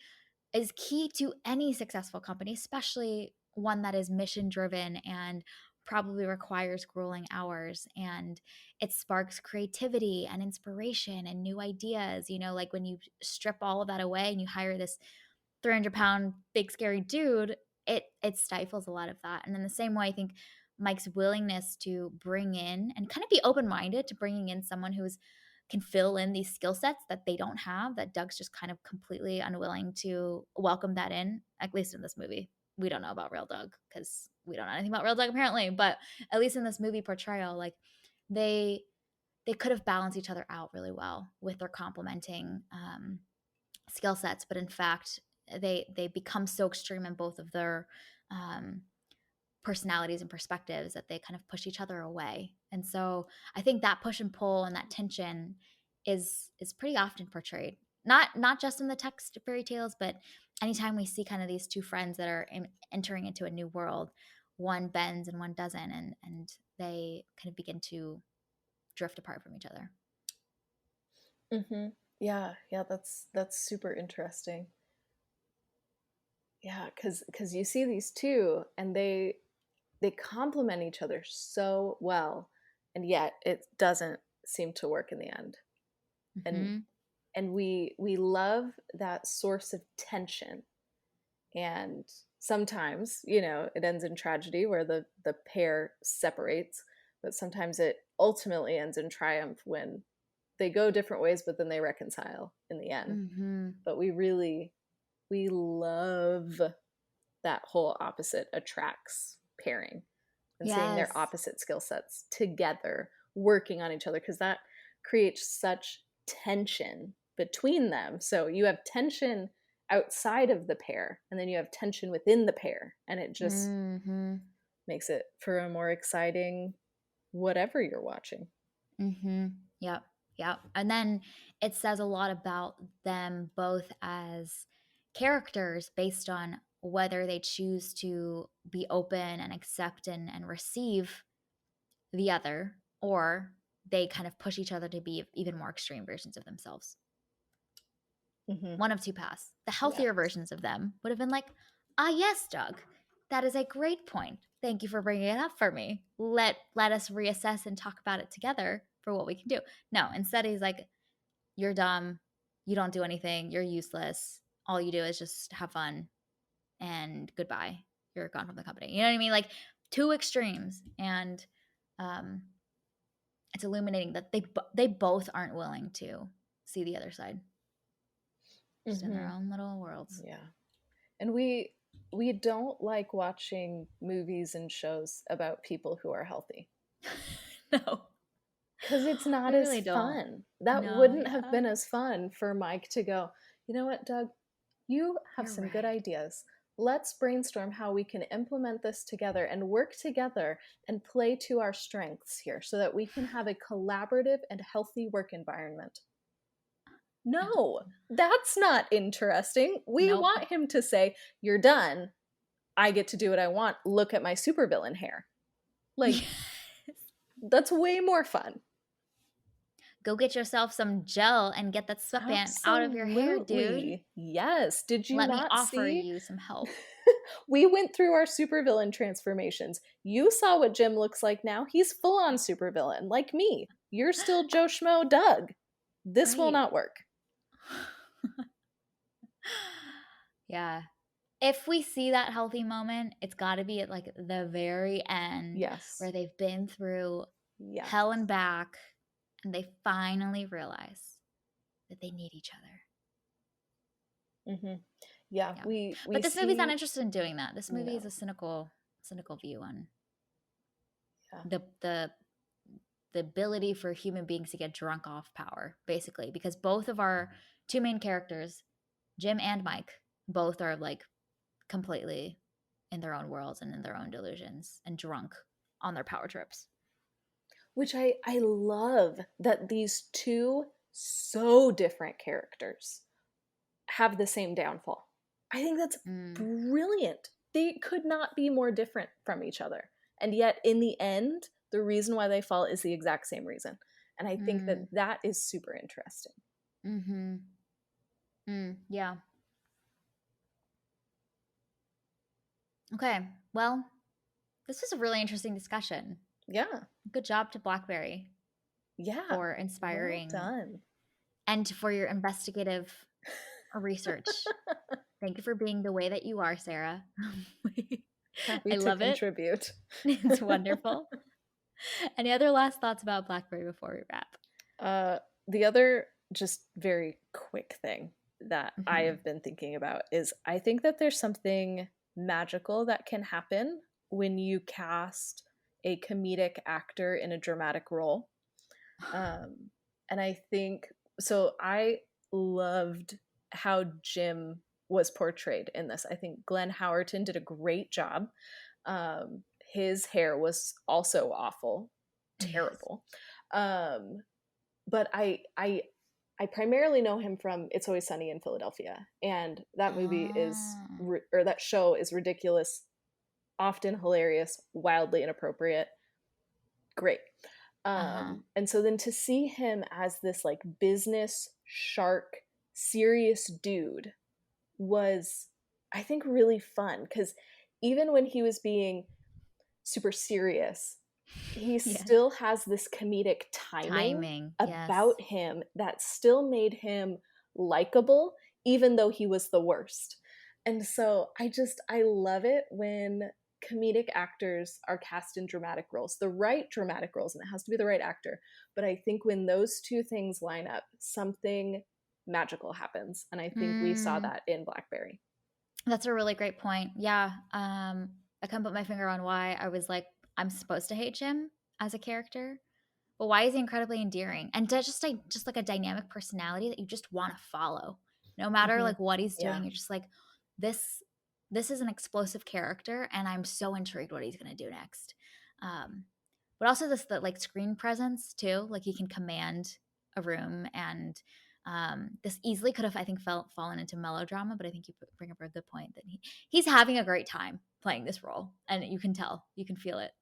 is key to any successful company, especially one that is mission driven and probably requires grueling hours, and it sparks creativity and inspiration and new ideas. Like when you strip all of that away and you hire this 300-pound big scary dude, it stifles a lot of that. And in the same way, I think Mike's willingness to bring in and kind of be open-minded to bringing in someone who's can fill in these skill sets that they don't have, that Doug's just kind of completely unwilling to welcome that in, at least in this movie. We don't know about real Doug because we don't know anything about real Doug apparently, but at least in this movie portrayal, like they they could have balanced each other out really well with their complementing skill sets, but in fact they become so extreme in both of their um, personalities and perspectives that they kind of push each other away. And so I think that push and pull and that tension is pretty often portrayed, not just in the text fairy tales, but anytime we see kind of these two friends that are entering into a new world, one bends and one doesn't, and they kind of begin to drift apart from each other. Mhm. Yeah, yeah, that's super interesting. Yeah, cuz you see these two and they complement each other so well, and yet it doesn't seem to work in the end. And Hmm. and we love that source of tension And sometimes, you know, it ends in tragedy where the pair separates, but sometimes it ultimately ends in triumph when they go different ways, but then they reconcile in the end. Mm-hmm. But we love that whole opposite attracts pairing and seeing their Yes. opposite skill sets together working on each other, because that creates such tension between them. So you have tension outside of the pair and then you have tension within the pair, and it just Mm-hmm. makes it for a more exciting whatever you're watching. Mm-hmm. Yep. Yep. And then it says a lot about them both as characters based on whether they choose to be open and accept and receive the other, or they kind of push each other to be even more extreme versions of themselves. Mm-hmm. One of two paths. The healthier Yes. versions of them would have been like, ah, yes, Doug, that is a great point. Thank you for bringing it up for me. Let us reassess and talk about it together for what we can do. No, instead he's like, you're dumb. You don't do anything. You're useless. All you do is just have fun and goodbye. You're gone from the company. You know what I mean? Like two extremes. And um, it's illuminating that they both aren't willing to see the other side, just in their Mm-hmm. own little worlds. Yeah. And we don't like watching movies and shows about people who are healthy, No, because it's not we as really don't. fun. That No, wouldn't have yeah, been as fun for Mike to go, you know what, Doug, you have you're some good right. ideas. Let's brainstorm how we can implement this together and work together and play to our strengths here so that we can have a collaborative and healthy work environment. No, No, that's not interesting. We nope. want him to say, you're done. I get to do what I want. Look at my supervillain hair. Like, Yes. that's way more fun. Go get yourself some gel and get that sweatband out of your hair, dude. Absolutely. Yes. Did you Let me not offer see? you some help. We went through our supervillain transformations. You saw what Jim looks like now. He's full on supervillain, like me. You're still Joe Schmo Doug. This will Right. not work. Yeah. If we see that healthy moment, it's got to be at like the very end Yes. where they've been through Yes. hell and back and they finally realize that they need each other. Mm-hmm. Yeah, Yeah. we But this movie's not see. interested in doing that. This movie is a No. cynical view on Yeah. the ability for human beings to get drunk off power, basically, because both of our two main characters, Jim and Mike, both are like completely in their own worlds and in their own delusions and drunk on their power trips. Which I love that these two so different characters have the same downfall. I think that's Mm, brilliant. They could not be more different from each other. And yet, in the end, the reason why they fall is the exact same reason. And I think that mm, that is super interesting. mm-hmm. Yeah. Okay. Well, this was a really interesting discussion. Yeah. Good job to BlackBerry Yeah. for Well inspiring done. and for your investigative research. Thank you for being the way that you are, Sarah. Happy I to love it. contribute. It's wonderful. Any other last thoughts about BlackBerry before we wrap? uh, the other just very quick thing that I Mm-hmm. have been thinking about is I think that there's something magical that can happen when you cast a comedic actor in a dramatic role. Um, and I think so. I loved how Jim was portrayed in this. I think Glenn Howerton did a great job. His hair was also awful, Yes. terrible. Um, but I primarily know him from It's Always Sunny in Philadelphia, and that movie is Oh. or that show is ridiculous, often hilarious, wildly inappropriate, great. Uh-huh. And so then to see him as this like business shark, serious dude was, I think, really fun because even when he was being super serious, he Yes. still has this comedic timing Timing. Yes. about him that still made him likable, even though he was the worst. And so I love it when comedic actors are cast in dramatic roles, the right dramatic roles, and it has to be the right actor. But I think when those two things line up, something magical happens. And I think we saw Mm, that in Blackberry. that's a really great point. Yeah. I couldn't put my finger on why I was like, I'm supposed to hate Jim as a character. But why is he incredibly endearing? And just like a dynamic personality that you just want to follow. No matter Hmm. like what he's doing, Yeah. you're just like, this this is an explosive character, and I'm so intrigued what he's gonna do next. Um, but also this the like screen presence too. Like he can command a room, and this easily could have, I think, fallen into melodrama. But I think you bring up a good point that he's having a great time playing this role, and you can tell, you can feel it.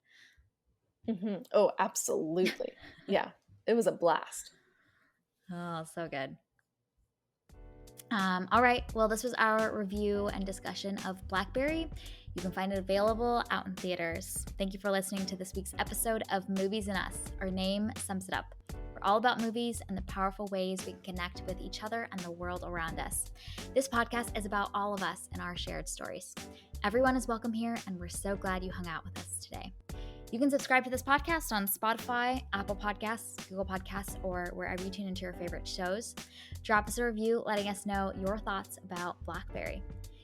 Hmm. Oh, absolutely. Yeah. It was a blast. Oh, so good. All right. Well, this was our review and discussion of BlackBerry. You can find it available out in theaters. Thank you for listening to this week's episode of Movies and Us. Our name sums it up. We're all about movies and the powerful ways we can connect with each other and the world around us. This podcast is about all of us and our shared stories. Everyone is welcome here, and we're so glad you hung out with us today. You can subscribe to this podcast on Spotify, Apple Podcasts, Google Podcasts, or wherever you tune into your favorite shows. Drop us a review letting us know your thoughts about BlackBerry.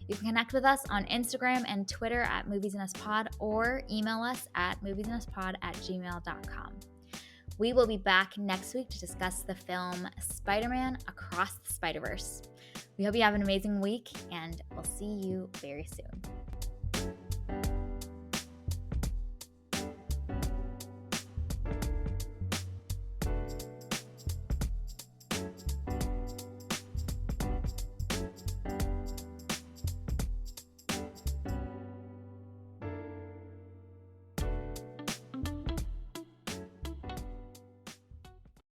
You can connect with us on Instagram and Twitter at MoviesAndUsPod, or email us at moviesandUsPod@gmail.com. We will be back next week to discuss the film Spider-Man Across the Spider-Verse. We hope you have an amazing week, and we'll see you very soon.